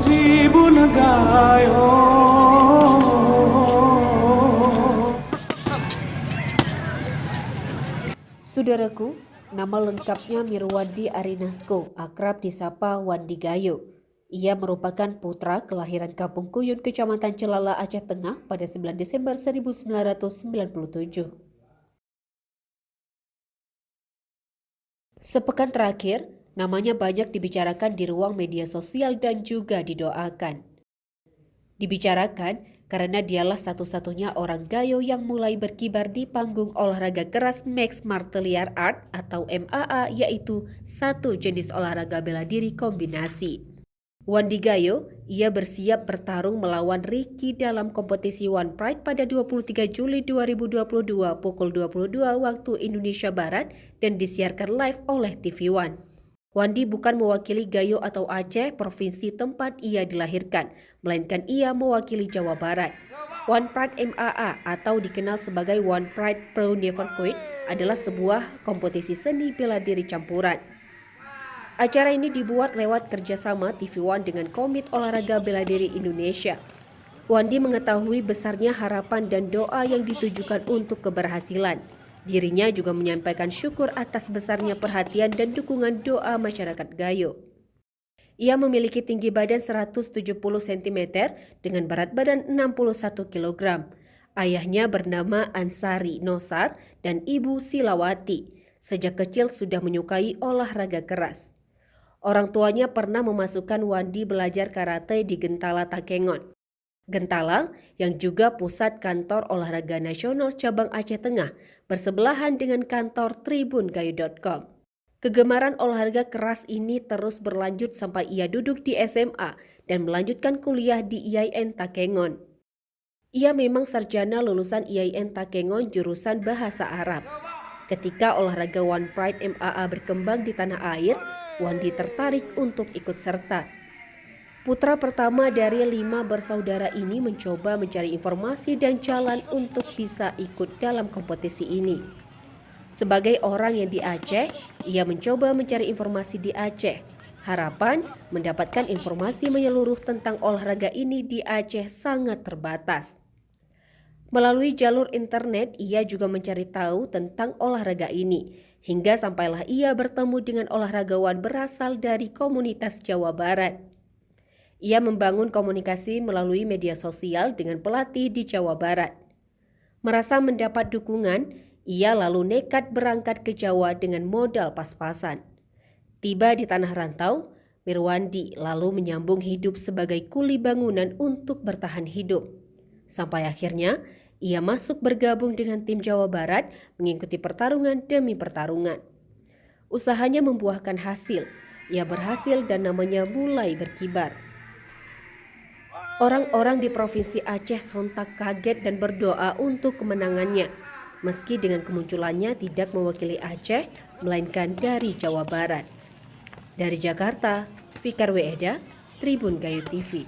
Tribun Gayo. Saudaraku, nama lengkapnya Mirwandi Arinasko, akrab disapa Wandi Gayo. Ia merupakan putra kelahiran Kampung Kuyun, Kecamatan Celala, Aceh Tengah pada 9 Desember 1997. Sepekan terakhir, namanya banyak dibicarakan di ruang media sosial dan juga didoakan. Dibicarakan karena dialah satu-satunya orang Gayo yang mulai berkibar di panggung olahraga keras Mixed Martial Art atau MMA, yaitu satu jenis olahraga bela diri kombinasi. Wandi Gayo, ia bersiap bertarung melawan Ricky dalam kompetisi One Pride pada 23 Juli 2022 pukul 22 waktu Indonesia Barat dan disiarkan live oleh TV One. Wandi bukan mewakili Gayo atau Aceh, provinsi tempat ia dilahirkan, melainkan ia mewakili Jawa Barat. One Pride MMA atau dikenal sebagai One Pride Pro Never Quit adalah sebuah kompetisi seni bela diri campuran. Acara ini dibuat lewat kerjasama TV One dengan Komite Olahraga Bela Diri Indonesia. Wandi mengetahui besarnya harapan dan doa yang ditujukan untuk keberhasilan. Dirinya juga menyampaikan syukur atas besarnya perhatian dan dukungan doa masyarakat Gayo. Ia memiliki tinggi badan 170 cm dengan berat badan 61 kg. Ayahnya bernama Ansari Nosar dan ibu Silawati. Sejak kecil sudah menyukai olahraga keras. Orang tuanya pernah memasukkan Wandi belajar karate di Gentala Takengon. Gentala, yang juga pusat kantor olahraga nasional cabang Aceh Tengah, bersebelahan dengan kantor tribungayo.com. Kegemaran olahraga keras ini terus berlanjut sampai ia duduk di SMA dan melanjutkan kuliah di IAIN Takengon. Ia memang sarjana lulusan IAIN Takengon jurusan Bahasa Arab. Ketika olahraga One Pride MMA berkembang di tanah air, Wandi tertarik untuk ikut serta. Putra pertama dari 5 bersaudara ini mencoba mencari informasi dan jalan untuk bisa ikut dalam kompetisi ini. Sebagai orang yang di Aceh, ia mencoba mencari informasi di Aceh. Harapan mendapatkan informasi menyeluruh tentang olahraga ini di Aceh sangat terbatas. Melalui jalur internet, ia juga mencari tahu tentang olahraga ini, hingga sampailah ia bertemu dengan olahragawan berasal dari komunitas Jawa Barat. Ia membangun komunikasi melalui media sosial dengan pelatih di Jawa Barat. Merasa mendapat dukungan, ia lalu nekat berangkat ke Jawa dengan modal pas-pasan. Tiba di tanah rantau, Mirwandi lalu menyambung hidup sebagai kuli bangunan untuk bertahan hidup. Sampai akhirnya, ia masuk bergabung dengan tim Jawa Barat mengikuti pertarungan demi pertarungan. Usahanya membuahkan hasil, ia berhasil dan namanya mulai berkibar. Orang-orang di Provinsi Aceh sontak kaget dan berdoa untuk kemenangannya, meski dengan kemunculannya tidak mewakili Aceh, melainkan dari Jawa Barat. Dari Jakarta, Fikar Weeda, Tribun Gayo TV.